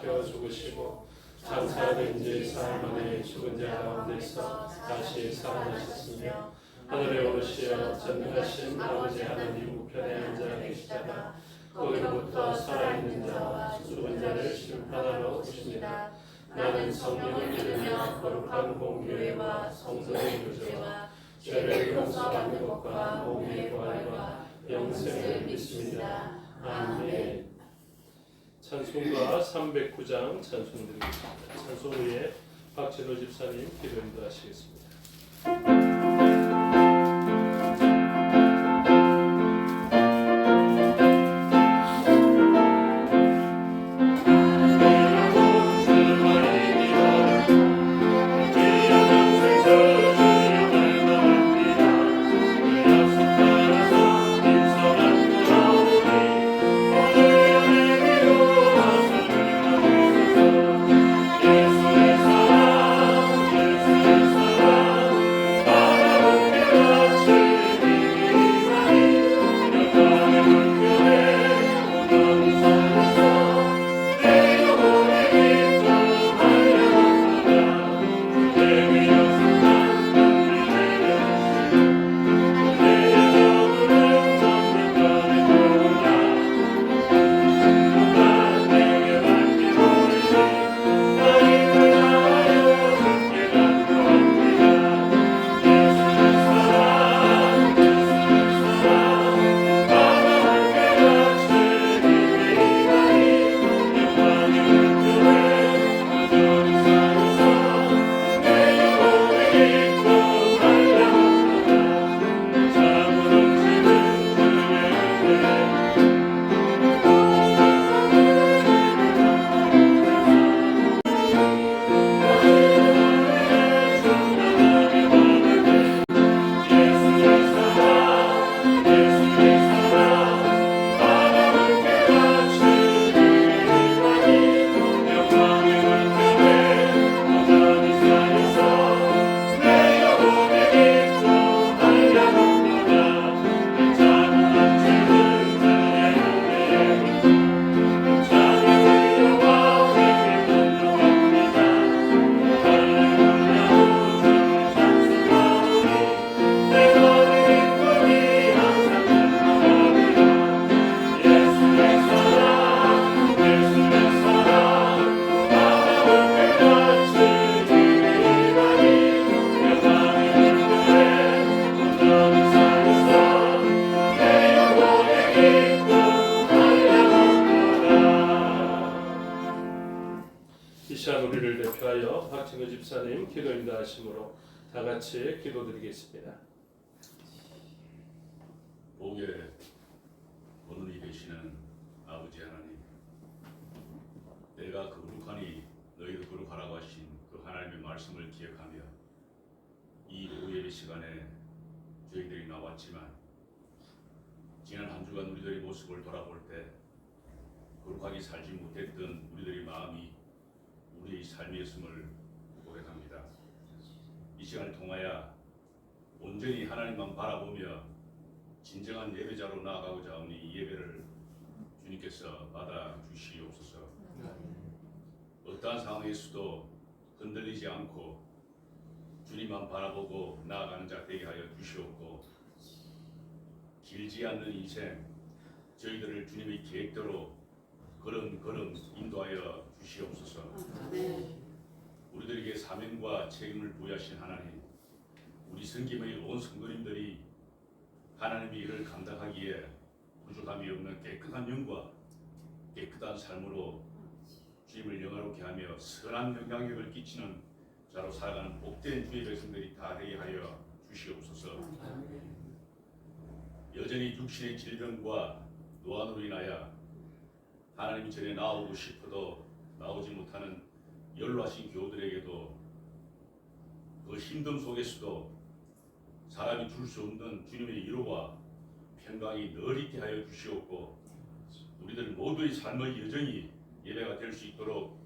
잡혀 죽으시고 장사된 지 사흘 만에 죽은 자 가운데서 다시 살아나셨으며 하늘에 오르시어 전능하신 아버지 하나님 우편에 앉아 계시다가 거기로부터 살아있는 자와 죽은 자를 심판하러 오십니다. 나는 성령을 믿으며 거룩한 공교회와 성도의 교제와 죄를 용서받는 것과 몸의 부활과 영생을 믿습니다. 아멘. 찬송가 309장 찬송드리겠습니다. 찬송 후에 박진호 집사님 기도 인도하시겠습니다. 우리를 대표하여 박진호 집사님 기도 인도하심으로 다 같이 기도드리겠습니다. 복의 본원이 되시는 아버지 하나님, 내가 거룩하니 너희도 거룩하라고 하신 그 하나님의 말씀을 기억하며 이 오후 예배 시간에 저희들이 나왔지만 지난 한 주간 우리들의 모습을 돌아볼 때 거룩하게 살지 못했던 우리들의 마음이 우리의 삶이었음을 고백합니다. 이 시간을 통하여 온전히 하나님만 바라보며 진정한 예배자로 나아가고자 하오니 이 예배를 주님께서 받아 주시옵소서. 어떠한 상황에서도 흔들리지 않고 주님만 바라보고 나아가는 자 되게 하여 주시옵고, 길지 않는 인생 저희들을 주님의 계획대로 걸음걸음 인도하여 주시옵소서. 우리들에게 사명과 책임을 부여하신 하나님, 우리 성김의 온 성도님들이 하나님의 일을 감당하기에 부족함이 없는 깨끗한 영과 깨끗한 삶으로 주님을 영화롭게 하며 선한 영향력을 끼치는 자로 살아가는 복된 주의 백성들이 다 되게 하여 주시옵소서. 여전히 육신의 질병과 노안으로 인하여 하나님 전에 나오고 싶어도 나오지 못하는 연로하신 교우들에게도 그 힘듦 속에서도 사람이 줄 수 없는 주님의 위로와 평강이 늘 있게 하여 주시옵고, 우리들 모두의 삶의 여정이 예배가 될 수 있도록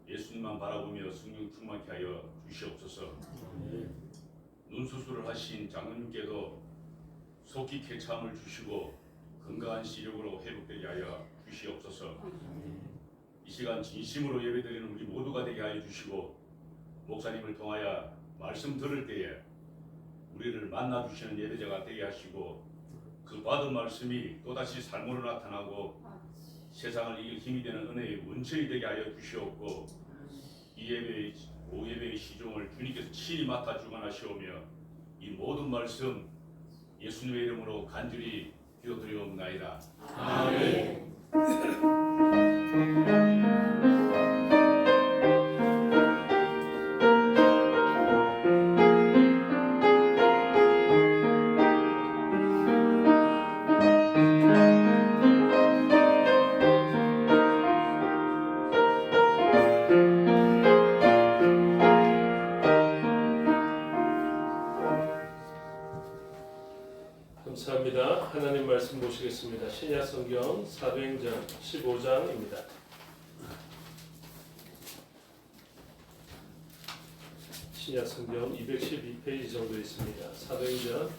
예수님만 바라보며 성령 충만케 하여 주시옵소서. 눈 수술을 하신 장로님께도 속히 쾌참을 주시고 건강한 시력으로 회복되게 하여 주시옵소서. 이 시간 진심으로 예배드리는 우리 모두가 되게 하여 주시고 목사님을 통하여 말씀 들을 때에 우리를 만나 주시는 예배자가 되게 하시고 그 받은 말씀이 또다시 삶으로 나타나고 세상을 이길 힘이 되는 은혜의 원천이 되게 하여 주시옵고 이 예배의 오예배의 시종을 주님께서 친히 맡아 주관하시오며 이 모든 말씀 예수님의 이름으로 간절히 기도드리옵나이다. 아멘. 감사합니다. 하나님 말씀 보시겠습니다. 신약 성경 사도행전 15장입니다. 신약 성경 212페이지 정도 있습니다. 사도행전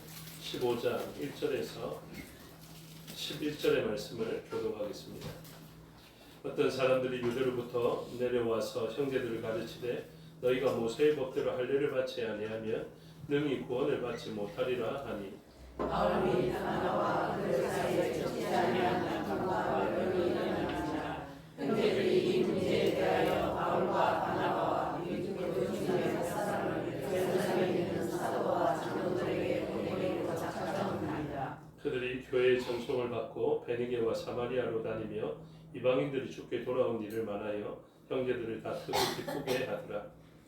15장 1절에서 11절의 말씀을 교독하겠습니다. 어떤 사람들이 유대로부터 내려와서 형제들을 가르치되 너희가 모세의 법대로 할례를 받지 아니하면 능히 구원을 받지 못하리라 하니 바울이 나와 그들 사이에 적지 아니한 남과 변론이 일어나니라. 형제들이 이 문제에 대하여 바울과 바나바와 유대인의 사람을 예루살렘에 있는 사도와 장로들에게 보내기로 작정합니다. 그들이 교회의 전송을 받고 베니게와 사마리아로 다니며 이방인들이 주께 돌아온 일을 말하여 형제들을 다투고 기쁘게 하더라.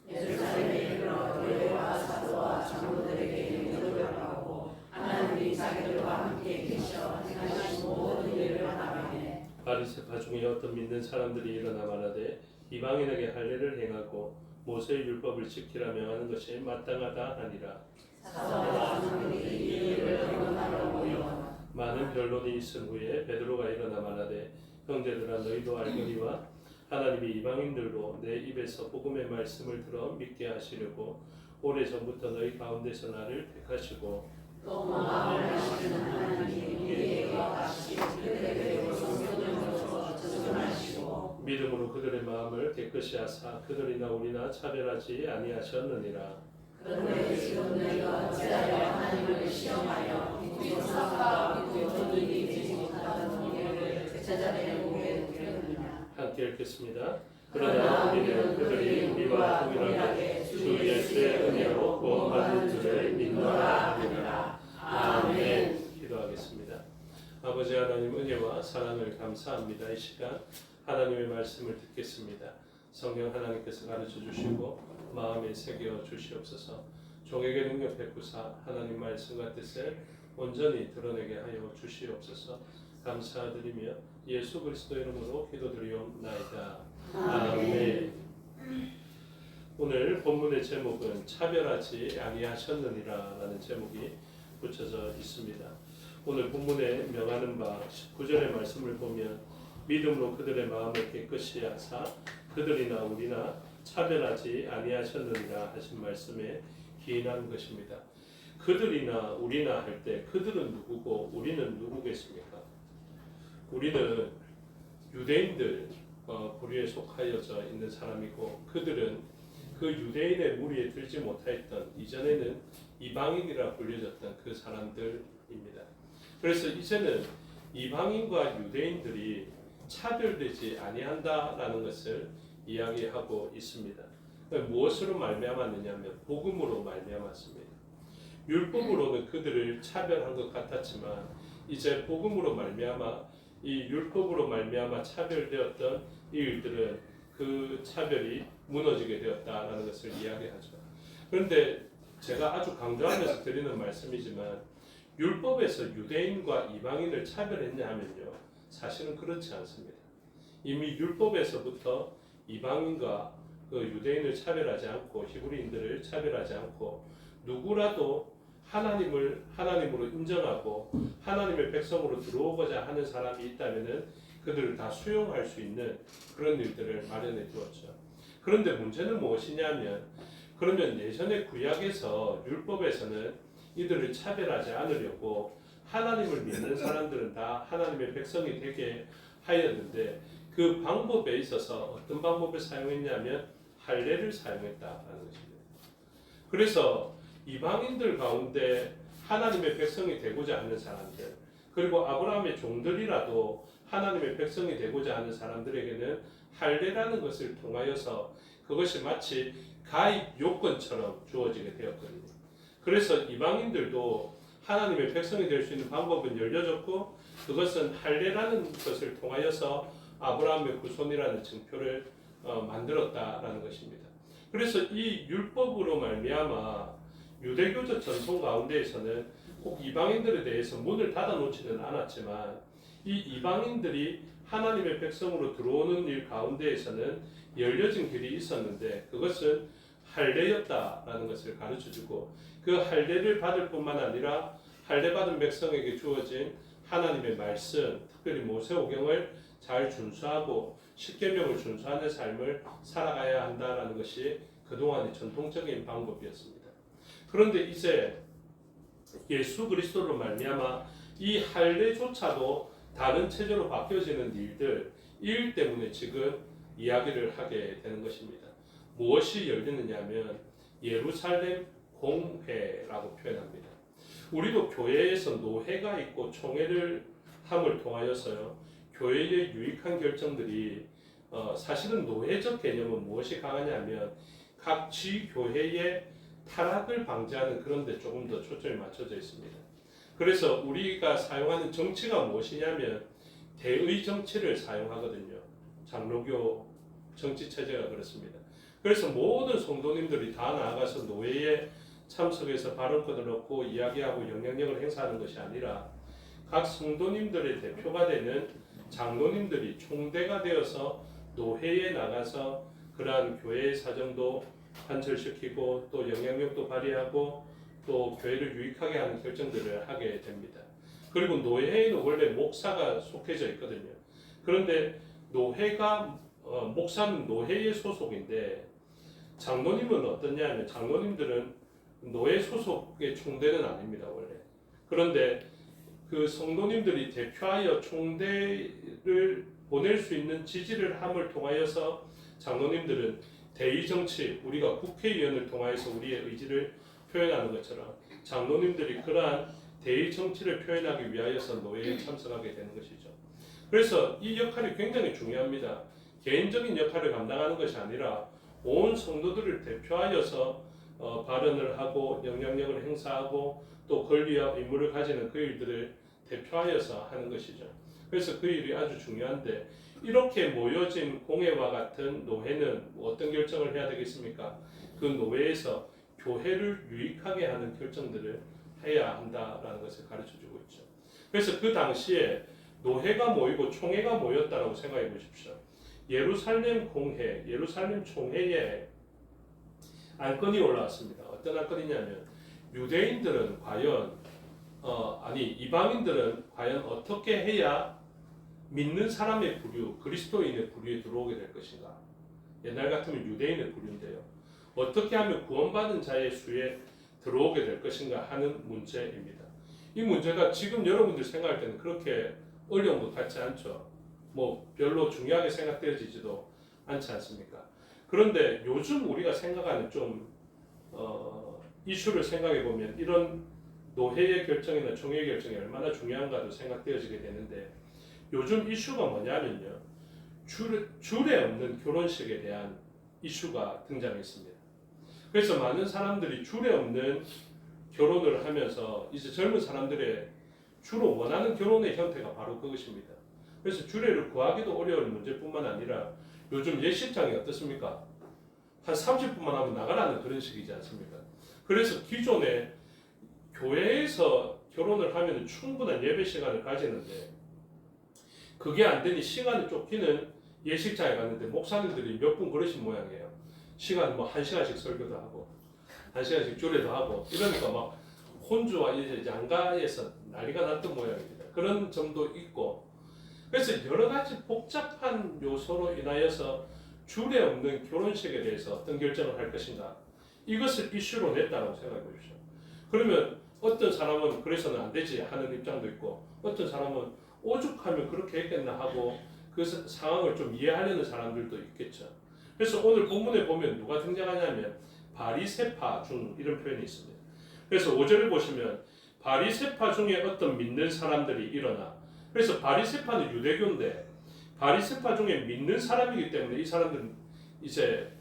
예루살렘에 이르러 교회와 사도와 장로들에게 인도를 하고 하나님이 자기들과 함께 계셔 행하신 모든 일을 하나님에 바리새파 중에 어떤 믿는 사람들이 일어나 말하되 이방인에게 할례를 행하고 모세의 율법을 지키라 명하는 것이 마땅하다 하니라. 사도와 장로들이 이 일을 변론하러 모여 많은 변론이 있은 후에 베드로가 일어나 말하되 형제들아 너희도 알거니와 하나님이 이방인들로 내 입에서 복음의 말씀을 들어 믿게 하시려고 오래전부터 너희 가운데서 나를 택하시고 또 마음을 하시는 하나님이 우리에게 같이 그들에게 성경으로 주관하시고 믿음으로 그들의 마음을 깨끗이 하사 그들이나 우리나 차별하지 아니하셨느니라. 그런데 지금 너희가 어찌하여 하나님을 시험하여 우상과 존귀이 되지 못하던 우리를 제자들의 목에 두려느냐. 함께 읽겠습니다. 그러나 우리는 그들이 우리와 동일하게 주 예수의 은혜로 구원받는 줄을 믿노라 하니라. 아멘. 기도하겠습니다. 아버지 하나님 은혜와 사랑을 감사합니다. 이 시간 하나님의 말씀을 듣겠습니다. 성경 하나님께서 가르쳐 주시고 마음에 새겨 주시옵소서. 종에게 능력 베푸사 하나님 말씀과 뜻을 온전히 드러내게 하여 주시옵소서. 감사드리며 예수 그리스도 이름으로 기도드리옵나이다. 아멘. 오늘 본문의 제목은 차별하지 아니하셨느니라라는 제목이 붙여져 있습니다. 오늘 본문에 명하는 바 19절의 말씀을 보면 믿음으로 그들의 마음을 깨끗이 하사 그들이나 우리나 차별하지 아니하셨느니라 하신 말씀에 기인한 것입니다. 그들이나 우리나 할 때 그들은 누구고 우리는 누구겠습니까? 우리는 유대인들 부류에 속하여져 있는 사람이고 그들은 그 유대인의 무리에 들지 못하였던 이전에는 이방인이라 불려졌던 그 사람들입니다. 그래서 이제는 이방인과 유대인들이 차별되지 아니한다라는 것을 이야기하고 있습니다. 무엇으로 말미암았느냐면 복음으로 말미암았습니다. 율법으로는 그들을 차별한 것 같았지만 이제 복음으로 말미암아 이 율법으로 말미암아 차별되었던 이 일들은 그 차별이 무너지게 되었다라는 것을 이야기하죠. 그런데 제가 아주 강조하면서 드리는 말씀이지만 율법에서 유대인과 이방인을 차별했냐 하면요. 사실은 그렇지 않습니다. 이미 율법에서부터 이방인과 그 유대인을 차별하지 않고 히브리인들을 차별하지 않고 누구라도 하나님으로 인정하고 하나님의 백성으로 들어오고자 하는 사람이 있다면은 그들을 다 수용할 수 있는 그런 일들을 마련해 두었죠. 그런데 문제는 무엇이냐면 그러면 예전의 구약에서 율법에서는 이들을 차별하지 않으려고 하나님을 믿는 사람들은 다 하나님의 백성이 되게 하였는데 그 방법에 있어서 어떤 방법을 사용했냐면 할례를 사용했다라는 것입니다. 그래서 이방인들 가운데 하나님의 백성이 되고자 하는 사람들, 그리고 아브라함의 종들이라도 하나님의 백성이 되고자 하는 사람들에게는 할례라는 것을 통하여서 그것이 마치 가입 요건처럼 주어지게 되었거든요. 그래서 이방인들도 하나님의 백성이 될 수 있는 방법은 열려졌고, 그것은 할례라는 것을 통하여서 아브라함의 후손이라는 증표를 만들었다라는 것입니다. 그래서 이 율법으로 말미암아 유대교적 전통 가운데에서는 꼭 이방인들에 대해서 문을 닫아놓지는 않았지만, 이 이방인들이 하나님의 백성으로 들어오는 일 가운데에서는 열려진 길이 있었는데, 그것은 할례였다라는 것을 가르쳐주고, 그 할례를 받을 뿐만 아니라 할례 받은 백성에게 주어진 하나님의 말씀, 특별히 모세오경을 잘 준수하고 십계명을 준수하는 삶을 살아가야 한다라는 것이 그동안의 전통적인 방법이었습니다. 그런데 이제 예수 그리스도로 말미암아 이 할례조차도 다른 체제로 바뀌어지는 일 때문에 지금 이야기를 하게 되는 것입니다. 무엇이 열리느냐 하면 예루살렘 공회라고 표현합니다. 우리도 교회에서 노회가 있고 총회를 함을 통하여서요, 교회의 유익한 결정들이 사실은 노회적 개념은 무엇이 강하냐면 각 지교회의 타락을 방지하는 그런 데 조금 더 초점이 맞춰져 있습니다. 그래서 우리가 사용하는 정치가 무엇이냐면 대의 정치를 사용하거든요. 장로교 정치 체제가 그렇습니다. 그래서 모든 성도님들이 다 나아가서 노회에 참석해서 발언권을 얻고 이야기하고 영향력을 행사하는 것이 아니라 각 성도님들의 대표가 되는 장로님들이 총대가 되어서 노회에 나가서 그러한 교회의 사정도 관철시키고 또 영향력도 발휘하고 또 교회를 유익하게 하는 결정들을 하게 됩니다. 그리고 노회에는 원래 목사가 속해져 있거든요. 그런데 목사는 노회의 소속인데 장로님은 어떠냐면 장로님들은 노예 소속의 총대는 아닙니다, 원래. 그런데 그 성도님들이 대표하여 총대를 보낼 수 있는 지지를 함을 통하여서 장로님들은 대의 정치, 우리가 국회의원을 통하여서 우리의 의지를 표현하는 것처럼 장로님들이 그러한 대의 정치를 표현하기 위하여서 노예에 참석하게 되는 것이죠. 그래서 이 역할이 굉장히 중요합니다. 개인적인 역할을 감당하는 것이 아니라 온 성도들을 대표하여서 발언을 하고 영향력을 행사하고 또 권리와 의무를 가지는 그 일들을 대표하여서 하는 것이죠. 그래서 그 일이 아주 중요한데, 이렇게 모여진 공회와 같은 노회는 어떤 결정을 해야 되겠습니까? 그 노회에서 교회를 유익하게 하는 결정들을 해야 한다라는 것을 가르쳐주고 있죠. 그래서 그 당시에 노회가 모이고 총회가 모였다라고 생각해 보십시오. 예루살렘 공회, 예루살렘 총회에 안건이 올라왔습니다. 어떤 안건이냐면 유대인들은 과연 이방인들은 과연 어떻게 해야 믿는 사람의 부류, 그리스도인의 부류에 들어오게 될 것인가? 옛날 같으면 유대인의 부류인데요. 어떻게 하면 구원받은 자의 수에 들어오게 될 것인가 하는 문제입니다. 이 문제가 지금 여러분들 생각할 때는 그렇게 어려운 것 같지 않죠? 별로 중요하게 생각되어지지도 않지 않습니까? 그런데 요즘 우리가 생각하는 이슈를 생각해 보면 이런 노회의 결정이나 총회의 결정이 얼마나 중요한가도 생각되어지게 되는데, 요즘 이슈가 뭐냐면요, 줄에 없는 결혼식에 대한 이슈가 등장했습니다. 그래서 많은 사람들이 줄에 없는 결혼을 하면서 이제 젊은 사람들의 주로 원하는 결혼의 형태가 바로 그것입니다. 그래서 주례를 구하기도 어려운 문제뿐만 아니라 요즘 예식장이 어떻습니까? 한 30분만 하면 나가라는 그런 식이지 않습니까? 그래서 기존에 교회에서 결혼을 하면 충분한 예배 시간을 가지는데 그게 안 되니 시간을 쫓기는 예식장에 갔는데 목사님들이 몇 분 그러신 모양이에요. 시간 1시간씩 설교도 하고 1시간씩 주례도 하고 이러니까 막 혼주와 이제 양가에서 난리가 났던 모양입니다. 그런 점도 있고, 그래서 여러 가지 복잡한 요소로 인하여서 주례 없는 결혼식에 대해서 어떤 결정을 할 것인가, 이것을 이슈로 냈다고 생각해 보십시오. 그러면 어떤 사람은 그래서는 안 되지 하는 입장도 있고, 어떤 사람은 오죽하면 그렇게 했겠나 하고 그 상황을 좀 이해하려는 사람들도 있겠죠. 그래서 오늘 본문에 보면 누가 등장하냐면 바리새파 중 이런 표현이 있습니다. 그래서 5절을 보시면 바리새파 중에 어떤 믿는 사람들이 일어나. 그래서 바리새파는 유대교인데 바리새파 중에 믿는 사람이기 때문에 이 사람들은 이제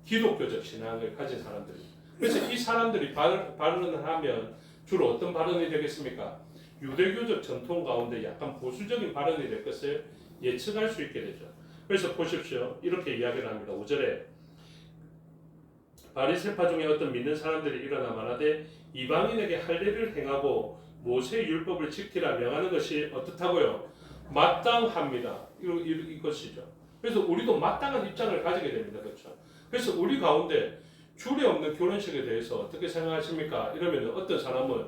기독교적 신앙을 가진 사람들입니다. 그래서 이 사람들이 발언을 하면 주로 어떤 발언이 되겠습니까? 유대교적 전통 가운데 약간 보수적인 발언이 될 것을 예측할 수 있게 되죠. 그래서 보십시오. 이렇게 이야기를 합니다. 5절에 바리새파 중에 어떤 믿는 사람들이 일어나 말하되 이방인에게 할례를 행하고 모세의 율법을 지키라 명하는 것이 어떻다고요? 마땅합니다. 이것이죠. 그래서 우리도 마땅한 입장을 가지게 됩니다. 그렇죠? 그래서 우리 가운데 주례 없는 결혼식에 대해서 어떻게 생각하십니까? 이러면 어떤 사람은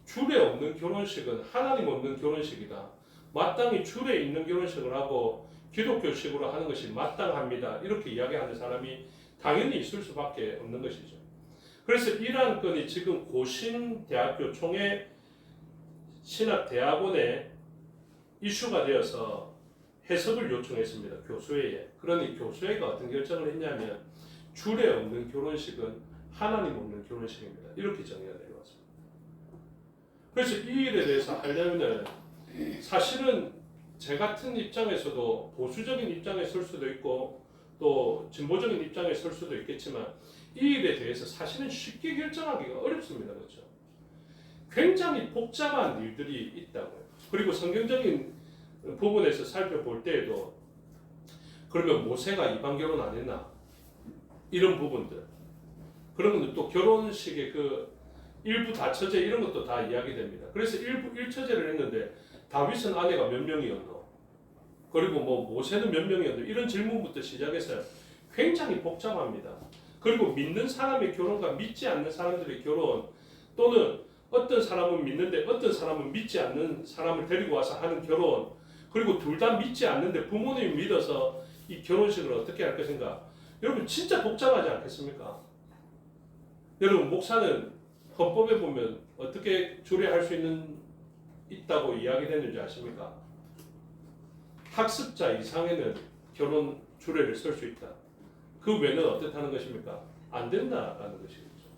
주례 없는 결혼식은 하나님 없는 결혼식이다. 마땅히 주례 있는 결혼식을 하고 기독교식으로 하는 것이 마땅합니다. 이렇게 이야기하는 사람이 당연히 있을 수밖에 없는 것이죠. 그래서 이러한 건이 지금 고신대학교 총회 신학대학원에 이슈가 되어서 해석을 요청했습니다. 교수회에. 그러니 교수회가 어떤 결정을 했냐면 주례 없는 결혼식은 하나님 없는 결혼식입니다. 이렇게 정의가 내려왔습니다. 그래서 이 일에 대해서 하려면 사실은 제 같은 입장에서도 보수적인 입장에 설 수도 있고 또 진보적인 입장에 설 수도 있겠지만 이 일에 대해서 사실은 쉽게 결정하기가 어렵습니다. 그렇죠? 굉장히 복잡한 일들이 있다고요. 그리고 성경적인 부분에서 살펴볼 때에도 그러면 모세가 이방 결혼 안 했나? 이런 부분들. 그러면 또 결혼식의 그 일부 다처제 이런 것도 다 이야기됩니다. 그래서 일부 1처제를 했는데 다윗은 아내가 몇 명이었노? 그리고 뭐 모세는 몇 명이었노? 이런 질문부터 시작해서 굉장히 복잡합니다. 그리고 믿는 사람의 결혼과 믿지 않는 사람들의 결혼 또는 어떤 사람은 믿는데 어떤 사람은 믿지 않는 사람을 데리고 와서 하는 결혼 그리고 둘 다 믿지 않는데 부모님이 믿어서 이 결혼식을 어떻게 할 것인가? 여러분 진짜 복잡하지 않겠습니까? 여러분 목사는 헌법에 보면 어떻게 주례할 수 있다고 이야기되는지 아십니까? 학습자 이상에는 결혼 주례를 설 수 있다. 그 외는 어떻다는 것입니까? 안 된다라는 것이겠죠.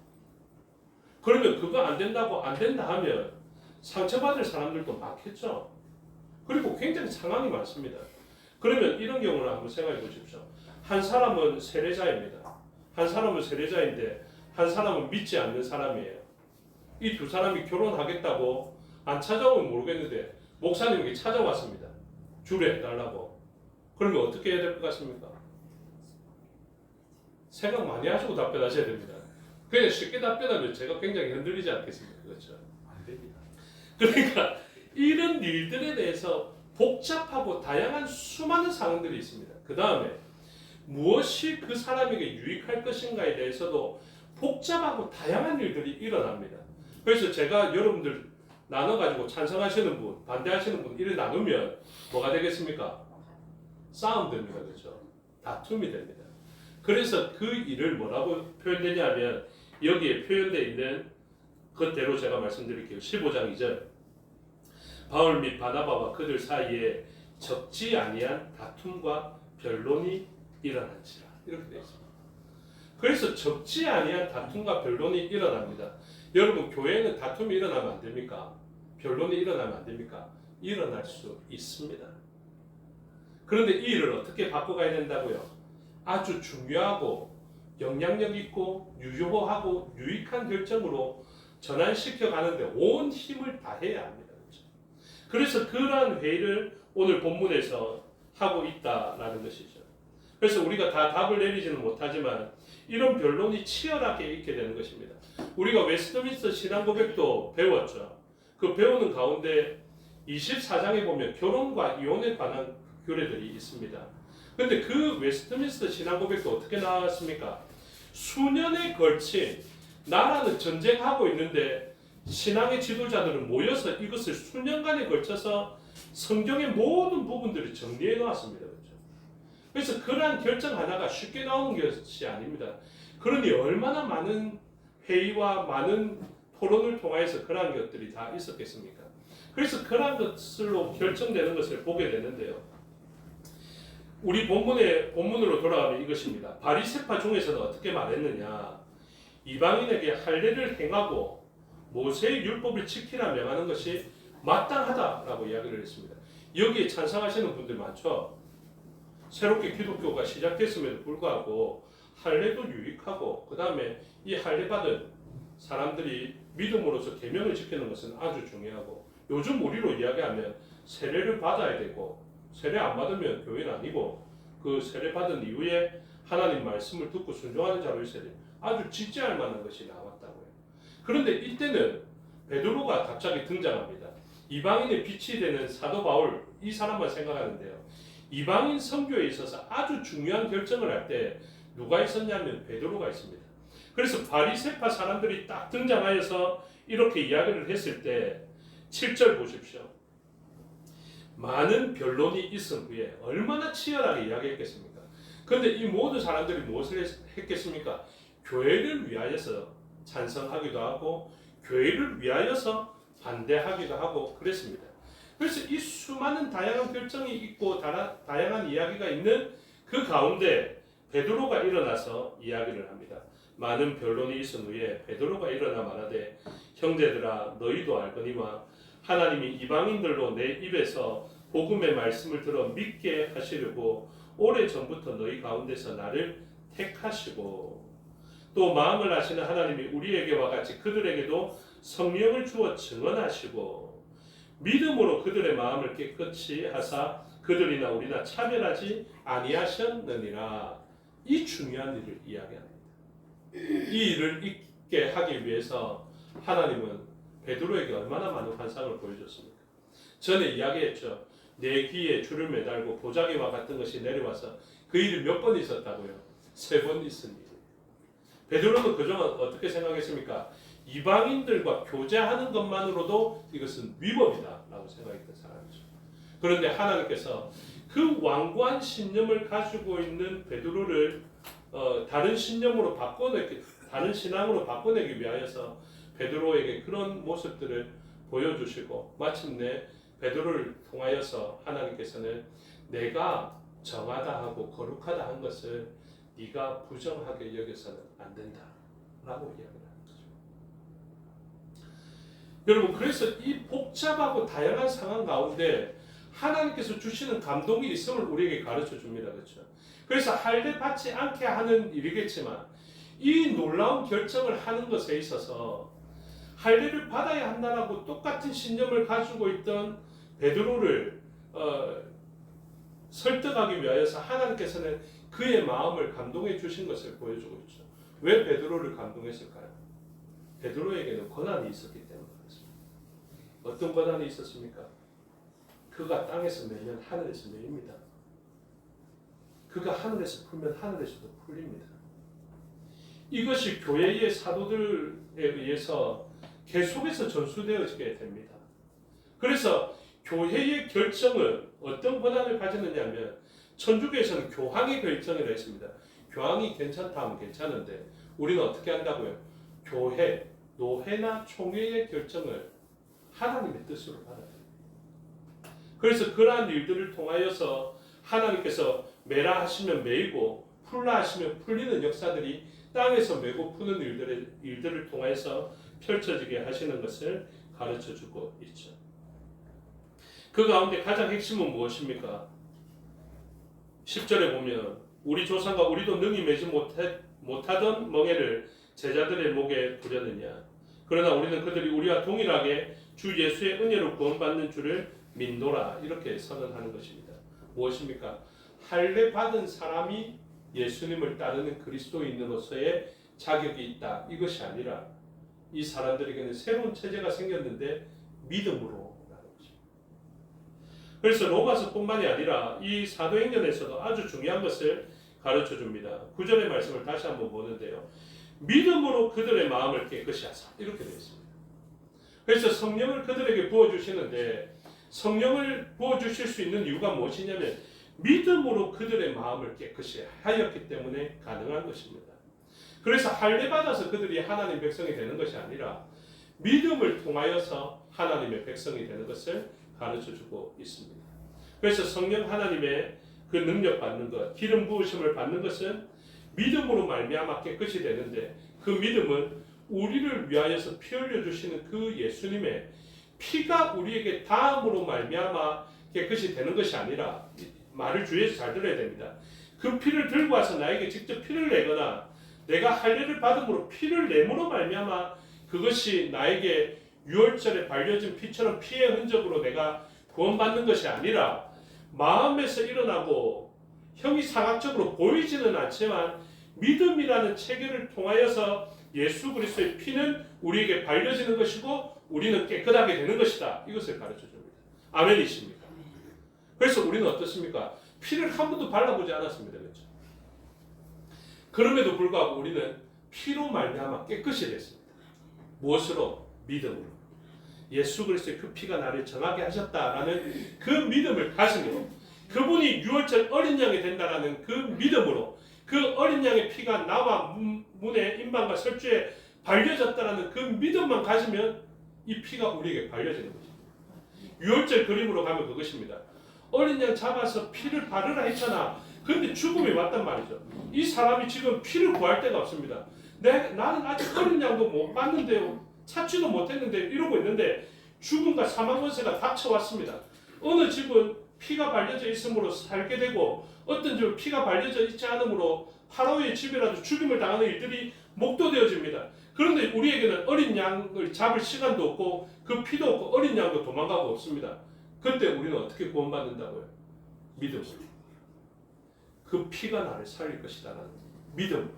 그러면 그거 안 된다고 안 된다 하면 상처받을 사람들도 많겠죠. 그리고 굉장히 상황이 많습니다. 그러면 이런 경우를 한번 생각해 보십시오. 한 사람은 세례자입니다. 한 사람은 세례자인데 한 사람은 믿지 않는 사람이에요. 이 두 사람이 결혼하겠다고 안 찾아오면 모르겠는데 목사님에게 찾아왔습니다. 주례해달라고. 그러면 어떻게 해야 될 것 같습니까? 생각 많이 하시고 답변하셔야 됩니다. 그냥 쉽게 답변하면 제가 굉장히 흔들리지 않겠습니까? 그렇죠? 안 됩니다. 그러니까 이런 일들에 대해서 복잡하고 다양한 수많은 상황들이 있습니다. 그 다음에 무엇이 그 사람에게 유익할 것인가에 대해서도 복잡하고 다양한 일들이 일어납니다. 그래서 제가 여러분들 나눠가지고 찬성하시는 분, 반대하시는 분 이를 나누면 뭐가 되겠습니까? 싸움 됩니다. 그렇죠? 다툼이 됩니다. 그래서 그 일을 뭐라고 표현되냐면 여기에 표현되어 있는 그대로 제가 말씀드릴게요. 15장 2절 바울 및 바나바와 그들 사이에 적지 아니한 다툼과 변론이 일어난지라 이렇게 되어 있습니다. 그래서 적지 아니한 다툼과 변론이 일어납니다. 여러분 교회에는 다툼이 일어나면 안 됩니까? 변론이 일어나면 안 됩니까? 일어날 수 있습니다. 그런데 이 일을 어떻게 바꿔가야 된다고요? 아주 중요하고 영향력 있고 유효하고 유익한 결정으로 전환시켜 가는데 온 힘을 다해야 합니다. 그래서 그러한 회의를 오늘 본문에서 하고 있다라는 것이죠. 그래서 우리가 다 답을 내리지는 못하지만 이런 변론이 치열하게 있게 되는 것입니다. 우리가 웨스트민스터 신앙고백도 배웠죠. 그 배우는 가운데 24장에 보면 결혼과 이혼에 관한 규례들이 있습니다. 그런데 그 웨스트민스터 신앙고백도 어떻게 나왔습니까? 수년에 걸친 나라는 전쟁하고 있는데 신앙의 지도자들은 모여서 이것을 수년간에 걸쳐서 성경의 모든 부분들을 정리해 놓았습니다. 그렇죠? 그래서 그러한 결정 하나가 쉽게 나오는 것이 아닙니다. 그러니 얼마나 많은 회의와 많은 토론을 통해서 그러한 것들이 다 있었겠습니까? 그래서 그러한 것으로 결정되는 것을 보게 되는데요. 우리 본문으로 돌아가면 이것입니다. 바리새파 중에서는 어떻게 말했느냐? 이방인에게 할례를 행하고 모세의 율법을 지키라 명하는 것이 마땅하다라고 이야기를 했습니다. 여기에 찬성하시는 분들 많죠. 새롭게 기독교가 시작됐음에도 불구하고 할례도 유익하고 그 다음에 이 할례 받은 사람들이 믿음으로써 계명을 지키는 것은 아주 중요하고, 요즘 우리로 이야기하면 세례를 받아야 되고, 세례 안 받으면 교회는 아니고, 그 세례 받은 이후에 하나님 말씀을 듣고 순종하는 자로 있어야 돼요. 아주 지지할 만한 것이 나왔다고요. 그런데 이때는 베드로가 갑자기 등장합니다. 이방인의 빛이 되는 사도 바울, 이 사람만 생각하는데요. 이방인 선교에 있어서 아주 중요한 결정을 할 때 누가 있었냐면 베드로가 있습니다. 그래서 바리새파 사람들이 딱 등장하여서 이렇게 이야기를 했을 때 7절 보십시오. 많은 변론이 있은 후에 얼마나 치열하게 이야기했겠습니까? 그런데 이 모든 사람들이 무엇을 했겠습니까? 교회를 위하여서 찬성하기도 하고 교회를 위하여서 반대하기도 하고 그랬습니다. 그래서 이 수많은 다양한 결정이 있고 다양한 이야기가 있는 그 가운데 베드로가 일어나서 이야기를 합니다. 많은 변론이 있은 후에 베드로가 일어나 말하되 형제들아 너희도 알거니와 하나님이 이방인들로 내 입에서 복음의 말씀을 들어 믿게 하시려고 오래전부터 너희 가운데서 나를 택하시고 또 마음을 아시는 하나님이 우리에게와 같이 그들에게도 성령을 주어 증언하시고 믿음으로 그들의 마음을 깨끗이 하사 그들이나 우리나 차별하지 아니하셨느니라. 이 중요한 일을 이야기합니다. 이 일을 있게 하기 위해서 하나님은 베드로에게 얼마나 많은 환상을 보여줬습니까? 전에 이야기했죠. 내 귀에 줄을 매달고 보자기와 같은 것이 내려와서 그 일이 몇 번 있었다고요? 3번 있은 일. 베드로는 그동안 어떻게 생각했습니까? 이방인들과 교제하는 것만으로도 이것은 위법이다라고 생각했던 사람이죠. 그런데 하나님께서 그 완고한 신념을 가지고 있는 베드로를 다른 신념으로 다른 신앙으로 바꿔내기 위하여서 베드로에게 그런 모습들을 보여주시고 마침내 베드로를 통하여서 하나님께서는 내가 정하다 하고 거룩하다 한 것을 네가 부정하게 여겨서는 안 된다라고 이야기를 하는 거죠. 여러분, 그래서 이 복잡하고 다양한 상황 가운데 하나님께서 주시는 감동이 있음을 우리에게 가르쳐 줍니다. 그렇죠? 그래서 할례 받지 않게 하는 일이겠지만 이 놀라운 결정을 하는 것에 있어서 할례를 받아야 한다라고 똑같은 신념을 가지고 있던 베드로를 설득하기 위하여서 하나님께서는 그의 마음을 감동해 주신 것을 보여주고 있죠. 왜 베드로를 감동했을까요? 베드로에게는 권한이 있었기 때문에 그렇습니다. 어떤 권한이 있었습니까? 그가 땅에서 매면 하늘에서 매입니다. 그가 하늘에서 풀면 하늘에서도 풀립니다. 이것이 교회의 사도들에 의해서 계속해서 전수되어지게 됩니다. 그래서 교회의 결정은 어떤 권한을 가지느냐면 천주교에서는 교황의 결정이라 했습니다. 교황이 괜찮다 하면 괜찮은데 우리는 어떻게 한다고요? 교회, 노회나 총회의 결정을 하나님의 뜻으로 받아들입니다. 그래서 그러한 일들을 통하여서 하나님께서 매라 하시면 매이고 풀라 하시면 풀리는 역사들이 땅에서 매고 푸는 일들을 통해서 펼쳐지게 하시는 것을 가르쳐주고 있죠. 그 가운데 가장 핵심은 무엇입니까? 10절에 보면 우리 조상과 우리도 능히 매지 못하던 멍에를 제자들의 목에 부렸느냐. 그러나 우리는 그들이 우리와 동일하게 주 예수의 은혜로 구원받는 줄을 믿노라. 이렇게 선언하는 것입니다. 무엇입니까? 할례 받은 사람이 예수님을 따르는 그리스도인으로서의 자격이 있다. 이것이 아니라 이 사람들에게는 새로운 체제가 생겼는데 믿음으로 라는 것입니다. 그래서 로마서뿐만이 아니라 이 사도행전에서도 아주 중요한 것을 가르쳐 줍니다. 9절의 말씀을 다시 한번 보는데요. 믿음으로 그들의 마음을 깨끗이 하사. 이렇게 되어 있습니다. 그래서 성령을 그들에게 부어주시는데 성령을 부어주실 수 있는 이유가 무엇이냐면 믿음으로 그들의 마음을 깨끗이 하였기 때문에 가능한 것입니다. 그래서 할례 받아서 그들이 하나님 백성이 되는 것이 아니라 믿음을 통하여서 하나님의 백성이 되는 것을 가르쳐주고 있습니다. 그래서 성령 하나님의 그 능력 받는 것, 기름 부으심을 받는 것은 믿음으로 말미암아 깨끗이 되는데 그 믿음은 우리를 위하여서 피 흘려 주시는 그 예수님의 피가 우리에게 닿음으로 말미암아 깨끗이 되는 것이 아니라 말을 주의해서 잘 들어야 됩니다. 그 피를 들고 와서 나에게 직접 피를 내거나 내가 할례를 받음으로 피를 내므로 말미암아 그것이 나에게 유월절에 발려진 피처럼 피의 흔적으로 내가 구원받는 것이 아니라 마음에서 일어나고 형이 상학적으로 보이지는 않지만 믿음이라는 체계를 통하여서 예수 그리스도의 피는 우리에게 발려지는 것이고 우리는 깨끗하게 되는 것이다. 이것을 가르쳐 줍니다. 아멘이십니까? 그래서 우리는 어떻습니까? 피를 한 번도 발라보지 않았습니다. 그렇죠? 그럼에도 불구하고 우리는 피로 말미암아 깨끗이 됐습니다. 무엇으로? 믿음으로. 예수 그리스도의 그 피가 나를 정하게 하셨다라는 그 믿음을 가슴으로 그분이 유월절 어린 양이 된다라는 그 믿음으로 그 어린 양의 피가 나와 문의 임방과 설주에 발려졌다라는 그 믿음만 가지면 이 피가 우리에게 발려지는 것입니다. 유월절 그림으로 가면 그것입니다. 어린 양 잡아서 피를 바르라 했잖아. 그런데 죽음이 왔단 말이죠. 이 사람이 지금 피를 구할 데가 없습니다. 나는 아직 어린 양도 못 봤는데요. 찾지도 못했는데 이러고 있는데 죽음과 사망 권세가 닥쳐왔습니다. 어느 집은 피가 발려져 있으므로 살게 되고 어떤 집은 피가 발려져 있지 않으므로 하루의 집이라도 죽임을 당하는 일들이 목도되어집니다. 그런데 우리에게는 어린 양을 잡을 시간도 없고 그 피도 없고 어린 양도 도망가고 없습니다. 그때 우리는 어떻게 구원받는다고요? 믿음으로. 그 피가 나를 살릴 것이다라는 믿음.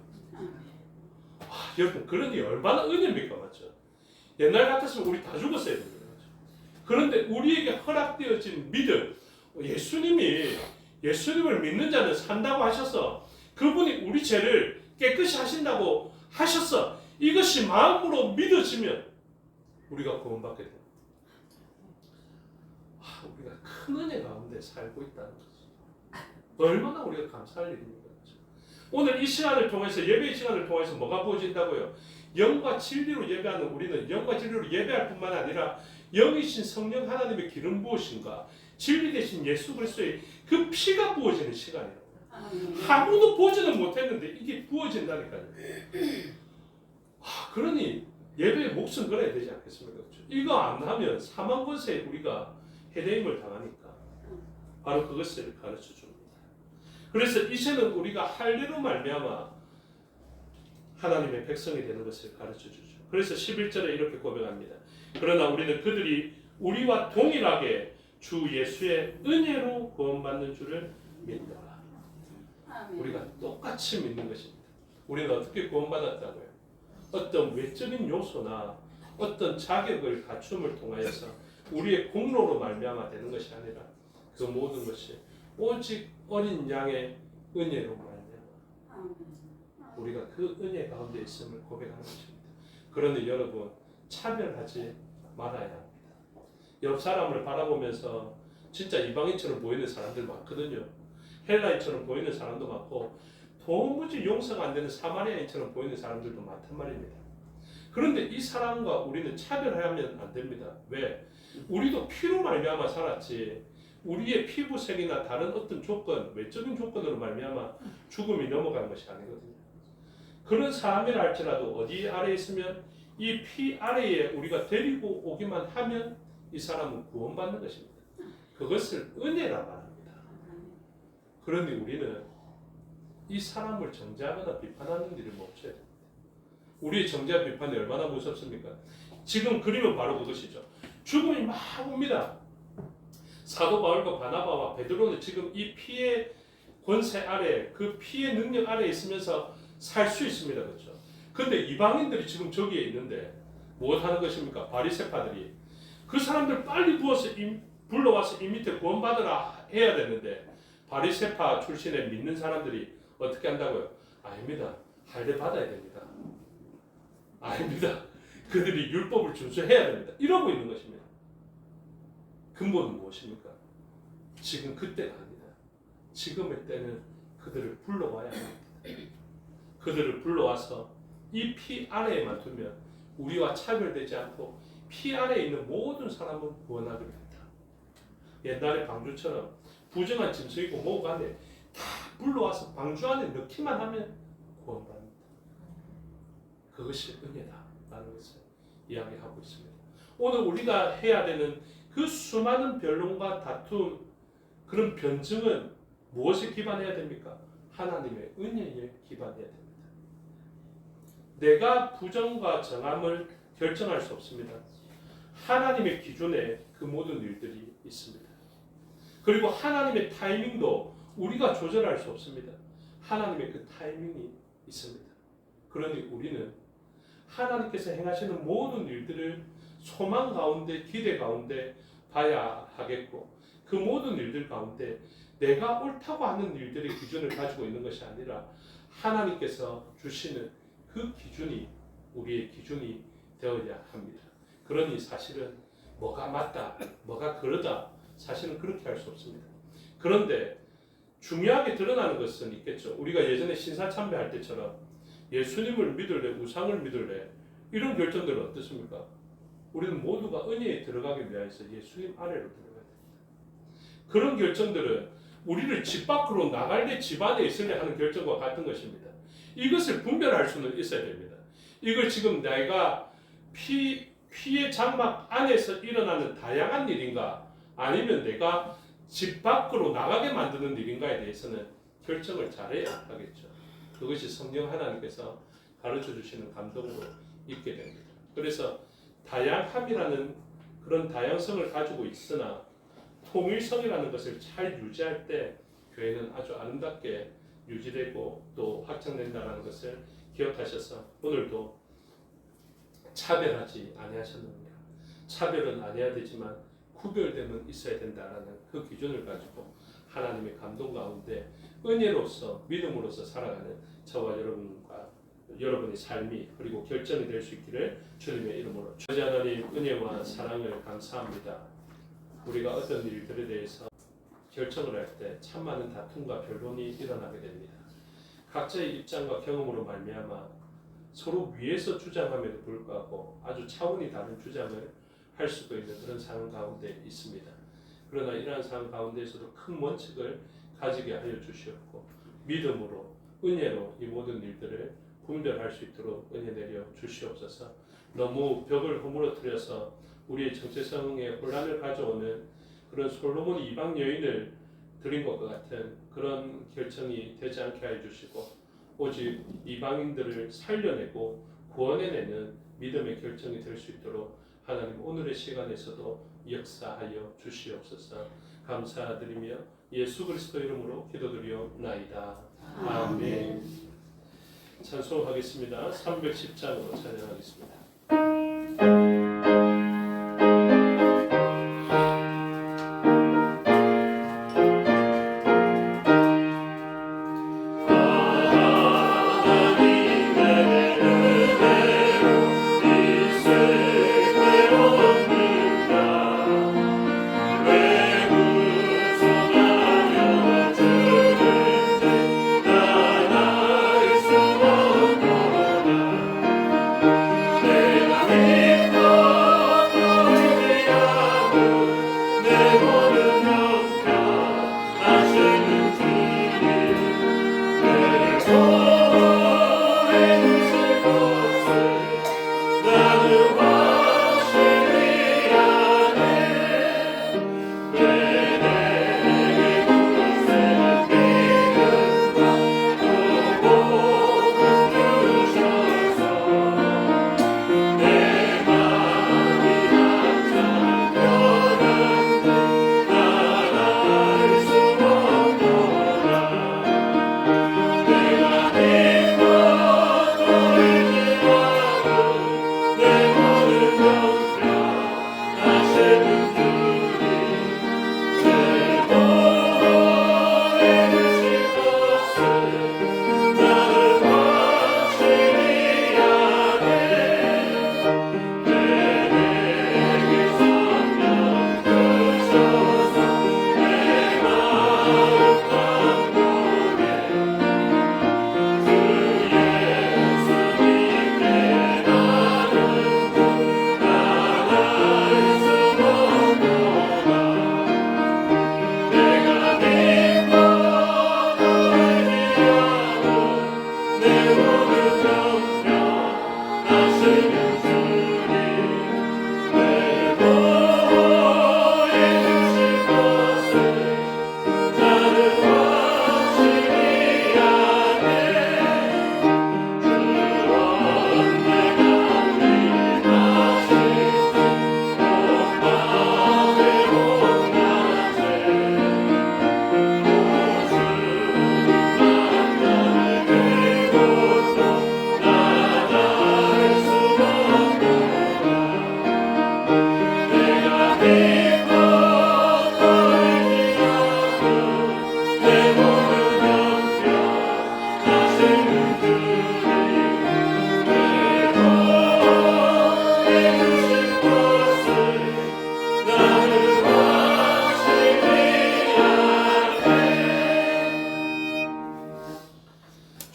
여러분 그러니 얼마나 은혜입니까? 맞죠? 옛날 같았으면 우리 다 죽었어야 됩니다. 그런데 우리에게 허락되어진 믿음, 예수님을 믿는 자는 산다고 하셔서 그분이 우리 죄를 깨끗이 하신다고 하셨어. 이것이 마음으로 믿어지면 우리가 구원받게 됩니다. 우리가 큰 은혜 가운데 살고 있다는 거죠. 얼마나 우리가 감사할 일입니까? 오늘 이 시간을 통해서 예배의 시간을 통해서 뭐가 부어진다고요? 영과 진리로 예배하는 우리는 영과 진리로 예배할 뿐만 아니라 영이신 성령 하나님의 기름 부으심과 진리 되신 예수 그리스도의 그 피가 부어지는 시간이에요. 아무도 보지는 못했는데 이게 부어진다니까요. 그러니 예배에 목숨 걸어야 되지 않겠습니까? 이거 안 하면 사망 권세에 우리가 해대임을 당하니까 바로 그것을 가르쳐 줍니다. 그래서 이제는 우리가 할례로 말미암아 하나님의 백성이 되는 것을 가르쳐 주죠. 그래서 11절에 이렇게 고백합니다. 그러나 우리는 그들이 우리와 동일하게 주 예수의 은혜로 구원받는 줄을 믿노라. 우리가 똑같이 믿는 것입니다. 우리는 어떻게 구원받았다고요? 어떤 외적인 요소나 어떤 자격을 갖춤을 통하여서 우리의 공로로 말미암아 되는 것이 아니라 그 모든 것이 오직 어린 양의 은혜로 말미암아 우리가 그 은혜 가운데 있음을 고백하는 것입니다. 그런데 여러분 차별하지 말아야 합니다. 옆 사람을 바라보면서 진짜 이방인처럼 보이는 사람들 많거든요. 헬라인처럼 보이는 사람도 많고 도무지 용서가 안 되는 사마리아인처럼 보이는 사람들도 많단 말입니다. 그런데 이 사람과 우리는 차별하면 안 됩니다. 왜? 우리도 피로 말미암아 살았지 우리의 피부색이나 다른 어떤 조건, 외적인 조건으로 말미암아 죽음이 넘어간 것이 아니거든요. 그런 사람이라 할지라도 어디 아래에 있으면 이 피 아래에 우리가 데리고 오기만 하면 이 사람은 구원받는 것입니다. 그것을 은혜라 말합니다. 그런데 우리는 이 사람을 정죄하거나 비판하는 일을 멈춰야 됩니다. 우리의 정죄와 비판이 얼마나 무섭습니까? 지금 그림은 바로 그것이죠. 죽음이 막 옵니다. 사도 바울과 바나바와 베드로는 지금 이 피의 권세 아래, 그 피의 능력 아래 있으면서 살 수 있습니다. 그렇죠? 근데 이방인들이 지금 저기에 있는데 뭘 하는 것입니까? 바리새파들이 그 사람들 빨리 불러와서 이 밑에 구원받으라 해야 되는데 바리새파 출신의 믿는 사람들이 어떻게 한다고요? 아닙니다. 할례 받아야 됩니다. 아닙니다. 그들이 율법을 준수해야 됩니다. 이러고 있는 것입니다. 근본은 무엇입니까? 지금 그때가 아니다. 지금의 때는 그들을 불러와야 합니다. 그들을 불러와서 이 피 아래에만 두면 우리와 차별되지 않고 피 아래에 있는 모든 사람은 구원하기로 했다. 옛날의 방주처럼 부정한 짐승이고 뭐고 간에 다 불러와서 방주 안에 넣기만 하면 구원받는다. 그것이 은혜다라는 것을 이야기하고 있습니다. 오늘 우리가 해야 되는 그 수많은 변론과 다툼, 그런 변증은 무엇에 기반해야 됩니까? 하나님의 은혜에 기반해야 됩니다. 내가 부정과 정함을 결정할 수 없습니다. 하나님의 기준에 그 모든 일들이 있습니다. 그리고 하나님의 타이밍도 우리가 조절할 수 없습니다. 하나님의 그 타이밍이 있습니다. 그러니 우리는 하나님께서 행하시는 모든 일들을 소망 가운데, 기대 가운데 봐야 하겠고, 그 모든 일들 가운데 내가 옳다고 하는 일들의 기준을 가지고 있는 것이 아니라 하나님께서 주시는 그 기준이 우리의 기준이 되어야 합니다. 그러니 사실은 뭐가 맞다, 뭐가 그러다, 사실은 그렇게 할 수 없습니다. 그런데 중요하게 드러나는 것은 있겠죠. 우리가 예전에 신사참배할 때처럼 예수님을 믿을래, 우상을 믿을래, 이런 결정들은 어떻습니까? 우리는 모두가 은혜에 들어가기 위해서 예수님 아래로 들어가야 됩니다. 그런 결정들은 우리를 집 밖으로 나갈래, 집 안에 있을래 하는 결정과 같은 것입니다. 이것을 분별할 수는 있어야 됩니다. 이걸 지금 내가 피의 장막 안에서 일어나는 다양한 일인가, 아니면 내가 집 밖으로 나가게 만드는 일인가에 대해서는 결정을 잘해야 하겠죠. 그것이 성령 하나님께서 가르쳐 주시는 감동으로 있게 됩니다. 그래서 다양함이라는 그런 다양성을 가지고 있으나 통일성이라는 것을 잘 유지할 때 교회는 아주 아름답게 유지되고 또 확장된다는 것을 기억하셔서 오늘도 차별하지 아니하셨느니라. 차별은 아니어야 되지만 구별됨은 있어야 된다라는 그 기준을 가지고 하나님의 감동 가운데 은혜로서 믿음으로서 살아가는 저와 여러분의 삶이 그리고 결정이 될 수 있기를 주님의 이름으로 주님 하나님 은혜와 사랑을 감사합니다. 우리가 어떤 일들에 대해서 결정을 할 때 참 많은 다툼과 변론이 일어나게 됩니다. 각자의 입장과 경험으로 말미암아 서로 위에서 주장함에도 불구하고 아주 차원이 다른 주장을 할 수도 있는 그런 상황 가운데 있습니다. 그러나 이러한 상황 가운데에서도 큰 원칙을 가지게 하여 주시옵고 믿음으로 은혜로 이 모든 일들을 분별할 수 있도록 은혜 내려 주시옵소서. 너무 벽을 허물어뜨려서 우리의 정체성에 혼란을 가져오는 그런 솔로몬 이방 여인을 드린 것과 같은 그런 결정이 되지 않게 해 주시고 오직 이방인들을 살려내고 구원해내는 믿음의 결정이 될 수 있도록 하나님 오늘의 시간에서도 역사하여 주시옵소서. 감사드리며 예수 그리스도 이름으로 기도드리옵나이다. 아멘. 찬송하겠습니다. 310장으로 찬양하겠습니다.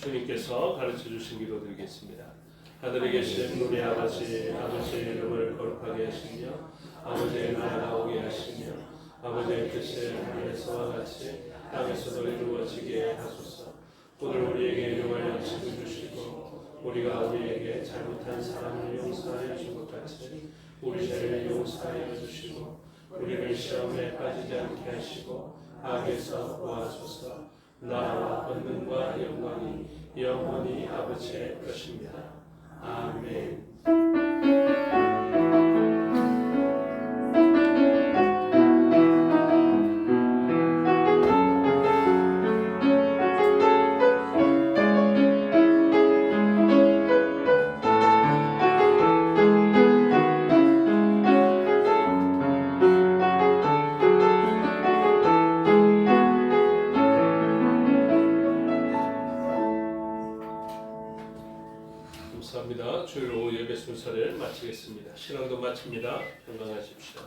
주님께서 가르쳐 주신 기도 드리겠습니다. 하늘에 계신 우리 아버지의 이름을 거룩하게 하시며 아버지의 나라가 오게 하시며 아버지의 뜻이 하늘에서와 같이 땅에서도 이루어지게 하소서. 오늘 우리에게 일용할 양식을 주시고 우리가 우리에게 잘못한 사람을 용서하여 준 것 같이 우리 죄를 용서하여 주시고 우리를 시험에 빠지지 않게 하시고 악에서 구하소서. 나라와 권능과 영광이 영원히 아버지의 것입니다. 아멘. 감사합니다. 주일 오후 예배 순서를 마치겠습니다. 신앙도 마칩니다. 건강하십시오.